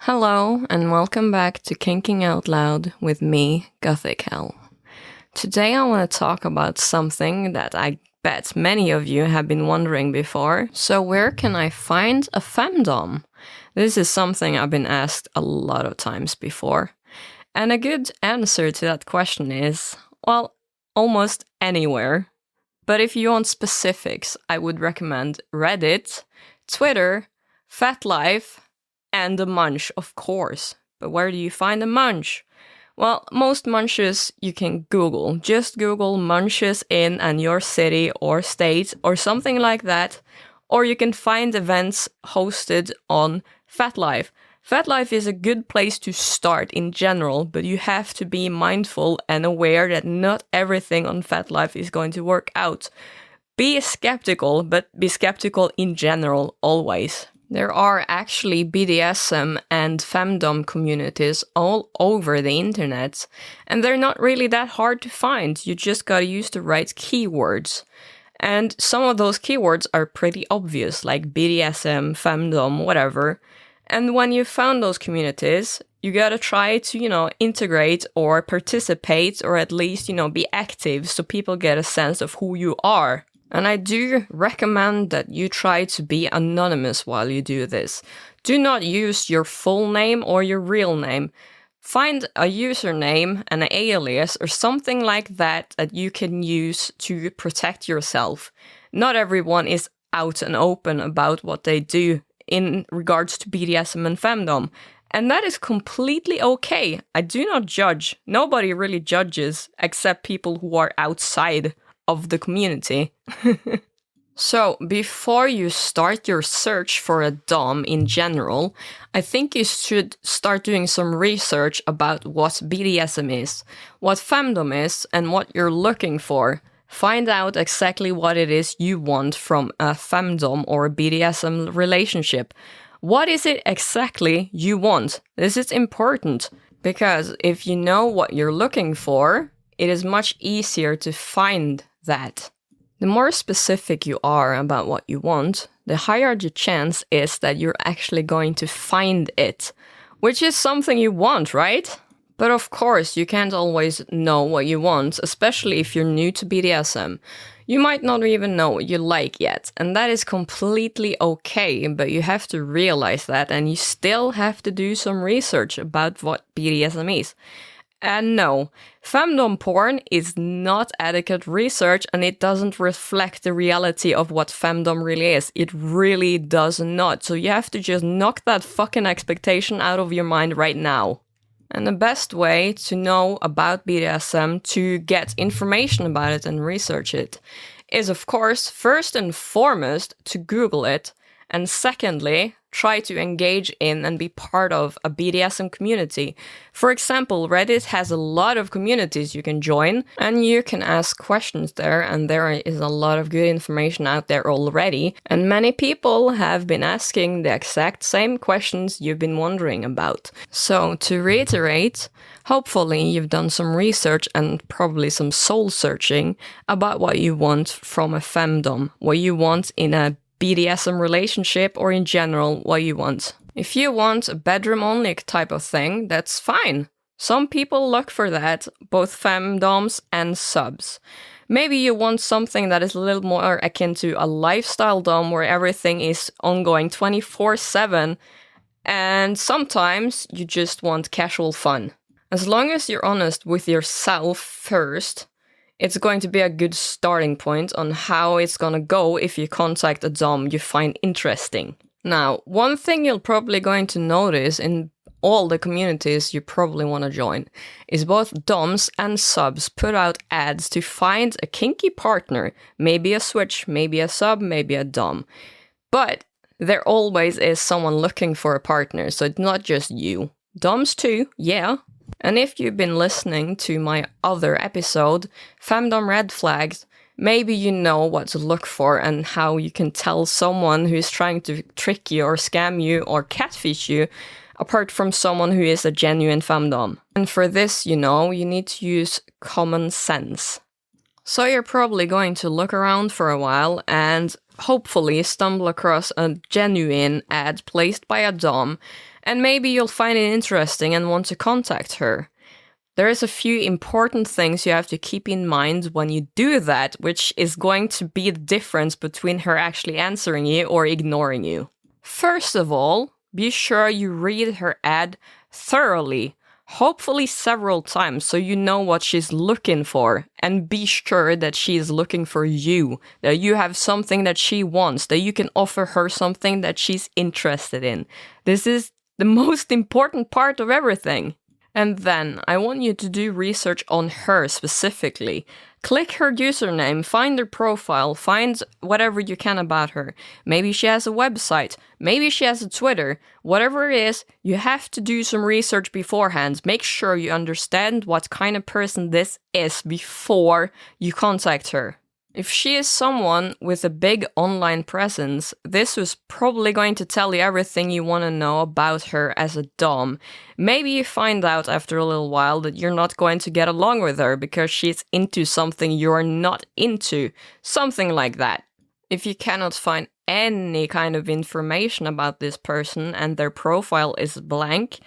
Hello and welcome back to Kinking Out Loud with me, Gothicc. Today I want to talk about something that I bet many of you have been wondering before. So where can I find a FemDomme? This is something I've been asked a lot of times before. And a good answer to that question is, well, almost anywhere. But if you want specifics, I would recommend Reddit, Twitter, FetLife, and a munch, of course. But where do you find a munch? Well, most munches you can Google. Just Google munches in and your city or state or something like that. Or you can find events hosted on FetLife. FetLife is a good place to start in general, but you have to be mindful and aware that not everything on FetLife is going to work out. Be skeptical, but be skeptical in general always. There are actually BDSM and FemDomme communities all over the internet, and they're not really that hard to find. You just gotta use the right keywords. And some of those keywords are pretty obvious, like BDSM, FemDomme, whatever. And when you found those communities, you gotta try to, integrate or participate or at least, be active so people get a sense of who you are. And I do recommend that you try to be anonymous while you do this. Do not use your full name or your real name. Find a username, an alias, or something like that that you can use to protect yourself. Not everyone is out and open about what they do in regards to BDSM and FemDomme. And that is completely okay. I do not judge. Nobody really judges except people who are outside of the community. So, before you start your search for a Dom in general, I think you should start doing some research about what BDSM is, what FemDomme is, and what you're looking for. Find out exactly what it is you want from a FemDomme or a BDSM relationship. What is it exactly you want? This is important, because if you know what you're looking for, it is much easier to find that. The more specific you are about what you want, the higher the chance is that you're actually going to find it, which is something you want, right? But of course, you can't always know what you want, especially if you're new to BDSM. You might not even know what you like yet, and that is completely okay, but you have to realize that, and you still have to do some research about what BDSM is. And no, FemDomme porn is not adequate research, and it doesn't reflect the reality of what FemDomme really is. It really does not. So you have to just knock that fucking expectation out of your mind right now. And the best way to know about BDSM, to get information about it and research it, is of course, first and foremost, to Google it, and secondly, try to engage in and be part of a BDSM community. For example, Reddit has a lot of communities you can join, and you can ask questions there, and there is a lot of good information out there already, and many people have been asking the exact same questions you've been wondering about. So, to reiterate, hopefully you've done some research and probably some soul searching about what you want from a FemDomme, what you want in a BDSM relationship, or in general, what you want. If you want a bedroom-only type of thing, that's fine. Some people look for that, both FemDoms and subs. Maybe you want something that is a little more akin to a lifestyle dom where everything is ongoing 24/7, and sometimes you just want casual fun. As long as you're honest with yourself first, it's going to be a good starting point on how it's gonna go if you contact a dom you find interesting. Now, one thing you're probably going to notice in all the communities you probably want to join is both doms and subs put out ads to find a kinky partner, maybe a switch, maybe a sub, maybe a dom. But there always is someone looking for a partner, so it's not just you. Doms too, yeah. And if you've been listening to my other episode, FemDomme Red Flags, maybe you know what to look for and how you can tell someone who is trying to trick you or scam you or catfish you apart from someone who is a genuine FemDomme. And for this, you need to use common sense. So you're probably going to look around for a while and hopefully stumble across a genuine ad placed by a Domme, and maybe you'll find it interesting and want to contact her. There is a few important things you have to keep in mind when you do that, which is going to be the difference between her actually answering you or ignoring you. First of all, be sure you read her ad thoroughly, hopefully several times, so you know what she's looking for, and be sure that she is looking for you, that you have something that she wants, that you can offer her something that she's interested in. This is the most important part of everything. And then I want you to do research on her specifically. Click her username, find her profile, find whatever you can about her. Maybe she has a website, maybe she has a Twitter. Whatever it is, you have to do some research beforehand. Make sure you understand what kind of person this is before you contact her. If she is someone with a big online presence, this was probably going to tell you everything you want to know about her as a Dom. Maybe you find out after a little while that you're not going to get along with her because she's into something you're not into. Something like that. If you cannot find any kind of information about this person and their profile is blank,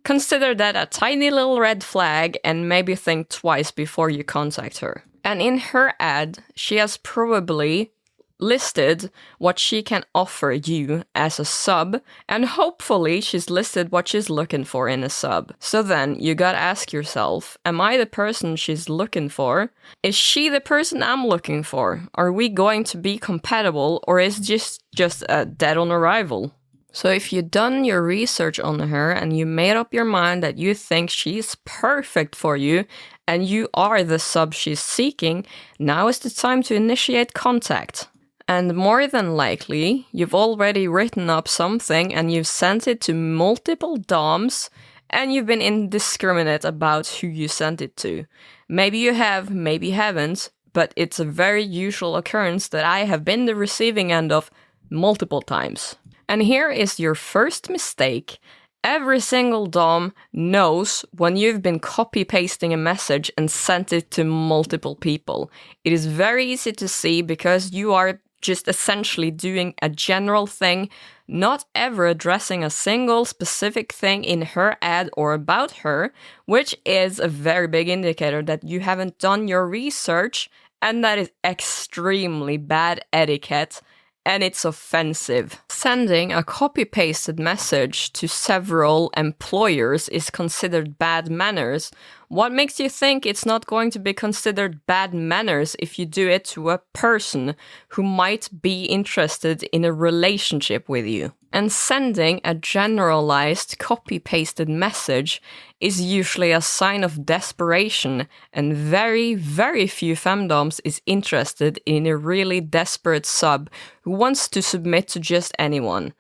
consider that a tiny little red flag and maybe think twice before you contact her. And in her ad, she has probably listed what she can offer you as a sub, and hopefully she's listed what she's looking for in a sub. So then you gotta ask yourself, am I the person she's looking for? Is she the person I'm looking for? Are we going to be compatible, or is just a dead on arrival? So if you've done your research on her and you made up your mind that you think she's perfect for you and you are the sub she's seeking, now is the time to initiate contact. And more than likely, you've already written up something and you've sent it to multiple DOMs and you've been indiscriminate about who you sent it to. Maybe you have, maybe you haven't, but it's a very usual occurrence that I have been the receiving end of multiple times. And here is your first mistake. Every single Dom knows when you've been copy-pasting a message and sent it to multiple people. It is very easy to see because you are just essentially doing a general thing, not ever addressing a single specific thing in her ad or about her, which is a very big indicator that you haven't done your research, and that is extremely bad etiquette. And it's offensive. Sending a copy-pasted message to several employers is considered bad manners. What makes you think it's not going to be considered bad manners if you do it to a person who might be interested in a relationship with you? And sending a generalized copy-pasted message is usually a sign of desperation, and very, very few femdoms is interested in a really desperate sub who wants to submit to just anyone.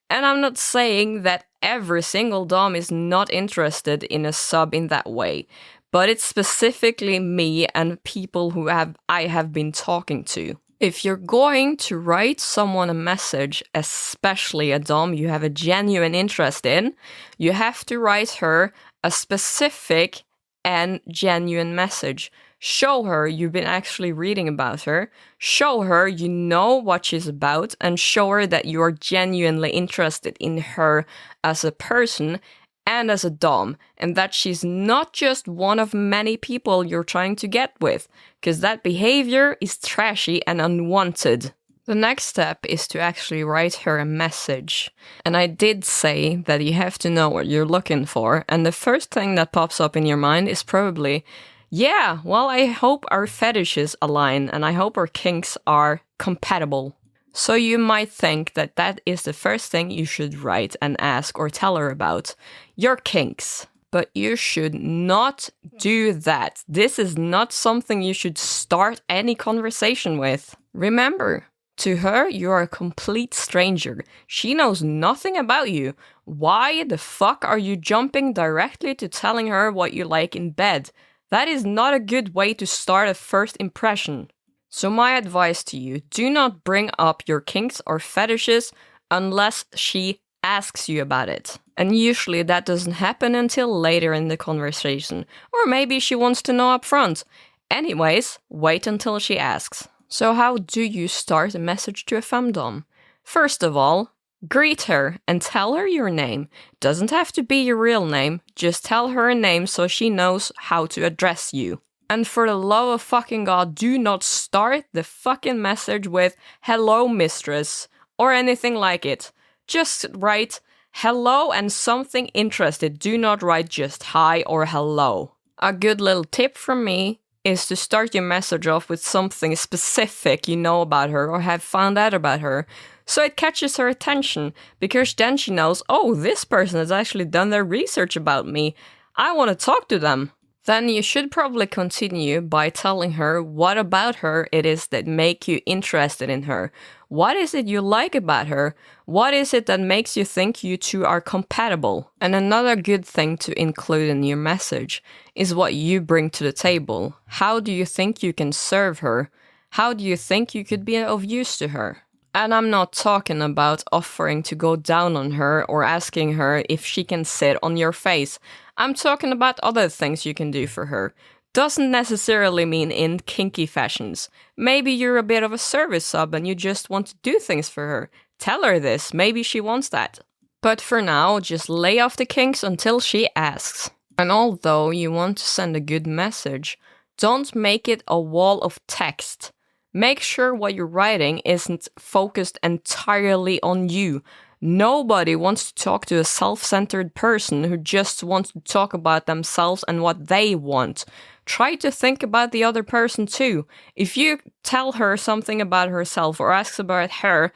And I'm not saying that every single dom is not interested in a sub in that way, but it's specifically me and people who I have been talking to. If you're going to write someone a message, especially a dom you have a genuine interest in, you have to write her a specific and genuine message. Show her you've been actually reading about her, show her you know what she's about, and show her that you are genuinely interested in her as a person and as a dom, and that she's not just one of many people you're trying to get with, because that behavior is trashy and unwanted. The next step is to actually write her a message. And I did say that you have to know what you're looking for, and the first thing that pops up in your mind is probably, yeah, well, I hope our fetishes align, and I hope our kinks are compatible. So you might think that that is the first thing you should write and ask or tell her about, your kinks. But you should not do that. This is not something you should start any conversation with. Remember, to her, you are a complete stranger. She knows nothing about you. Why the fuck are you jumping directly to telling her what you like in bed? That is not a good way to start a first impression. So my advice to you, do not bring up your kinks or fetishes unless she asks you about it. And usually that doesn't happen until later in the conversation. Or maybe she wants to know up front. Anyways, wait until she asks. So how do you start a message to a FemDomme? First of all, greet her and tell her your name. Doesn't have to be your real name, just tell her a name so she knows how to address you. And for the love of fucking God, do not start the fucking message with "Hello, mistress," or anything like it. Just write hello and something interested. Do not write just hi or hello. A good little tip from me is to start your message off with something specific you know about her or have found out about her, so it catches her attention, because then she knows, oh, this person has actually done their research about me. I want to talk to them. Then you should probably continue by telling her what about her it is that make you interested in her. What is it you like about her? What is it that makes you think you two are compatible? And another good thing to include in your message is what you bring to the table. How do you think you can serve her? How do you think you could be of use to her? And I'm not talking about offering to go down on her or asking her if she can sit on your face. I'm talking about other things you can do for her. Doesn't necessarily mean in kinky fashions. Maybe you're a bit of a service sub and you just want to do things for her. Tell her this, maybe she wants that. But for now, just lay off the kinks until she asks. And although you want to send a good message, don't make it a wall of text. Make sure what you're writing isn't focused entirely on you. Nobody wants to talk to a self-centered person who just wants to talk about themselves and what they want. Try to think about the other person too. If you tell her something about herself or ask about her,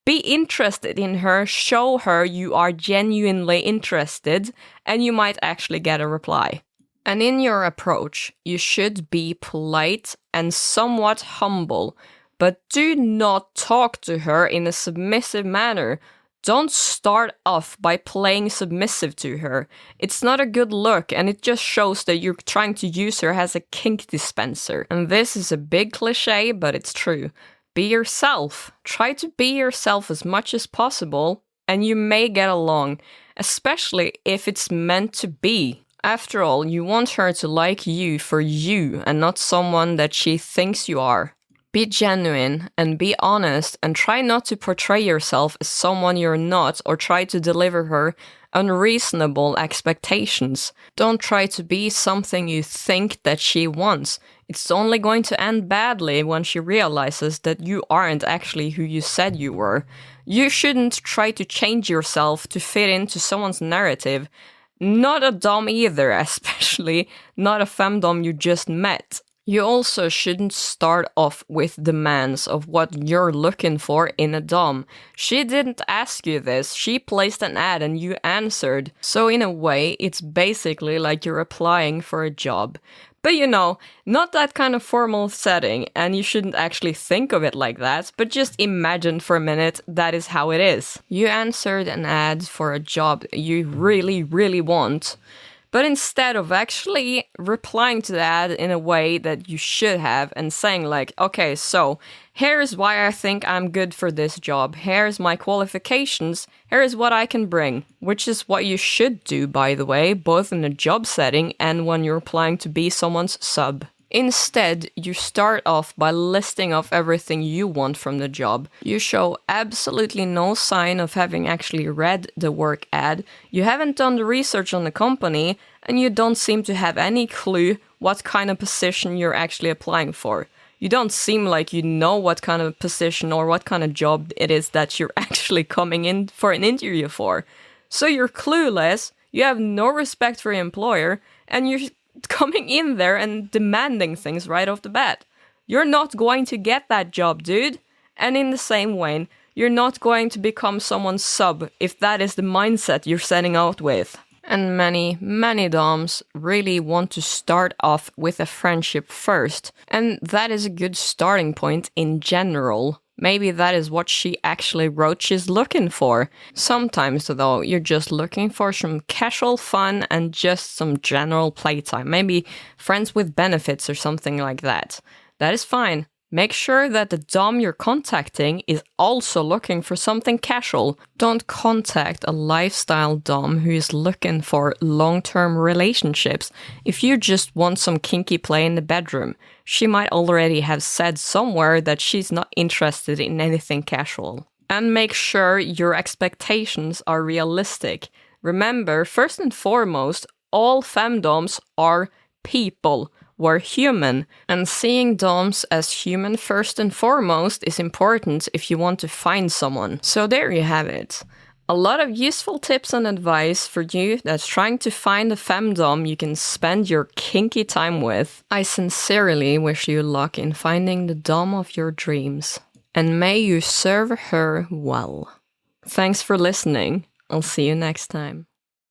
be interested in her, show her you are genuinely interested, and you might actually get a reply. And in your approach, you should be polite and somewhat humble, but do not talk to her in a submissive manner. Don't start off by playing submissive to her. It's not a good look, and it just shows that you're trying to use her as a kink dispenser. And this is a big cliche, but it's true. Be yourself. Try to be yourself as much as possible, and you may get along, especially if it's meant to be. After all, you want her to like you for you and not someone that she thinks you are. Be genuine and be honest, and try not to portray yourself as someone you're not or try to deliver her unreasonable expectations. Don't try to be something you think that she wants. It's only going to end badly when she realizes that you aren't actually who you said you were. You shouldn't try to change yourself to fit into someone's narrative. Not a dom either, especially not a femdom you just met. You also shouldn't start off with demands of what you're looking for in a dom. She didn't ask you this, she placed an ad and you answered. So in a way, it's basically like you're applying for a job. But you know, not that kind of formal setting, and you shouldn't actually think of it like that, but just imagine for a minute that is how it is. You answered an ad for a job you really, really want, but instead of actually replying to the ad in a way that you should have and saying like, okay, so here's why I think I'm good for this job, here's my qualifications, here's what I can bring, which is what you should do, by the way, both in a job setting and when you're applying to be someone's sub. Instead, you start off by listing off everything you want from the job. You show absolutely no sign of having actually read the work ad, you haven't done the research on the company, and you don't seem to have any clue what kind of position you're actually applying for. You don't seem like you know what kind of position or what kind of job it is that you're actually coming in for an interview for. So you're clueless, you have no respect for your employer, and you're coming in there and demanding things right off the bat. You're not going to get that job, dude. And in the same way, you're not going to become someone's sub if that is the mindset you're setting out with. And many, many doms really want to start off with a friendship first. And that is a good starting point in general. Maybe that is what she actually wrote she's looking for. Sometimes, though, you're just looking for some casual fun and just some general playtime. Maybe friends with benefits or something like that. That is fine. Make sure that the Dom you're contacting is also looking for something casual. Don't contact a lifestyle Dom who is looking for long-term relationships. If you just want some kinky play in the bedroom, she might already have said somewhere that she's not interested in anything casual. And make sure your expectations are realistic. Remember, first and foremost, all femdoms are people. We're human, and seeing doms as human first and foremost is important if you want to find someone. So there you have it. A lot of useful tips and advice for you that's trying to find a femdom you can spend your kinky time with. I sincerely wish you luck in finding the dom of your dreams, and may you serve her well. Thanks for listening. I'll see you next time.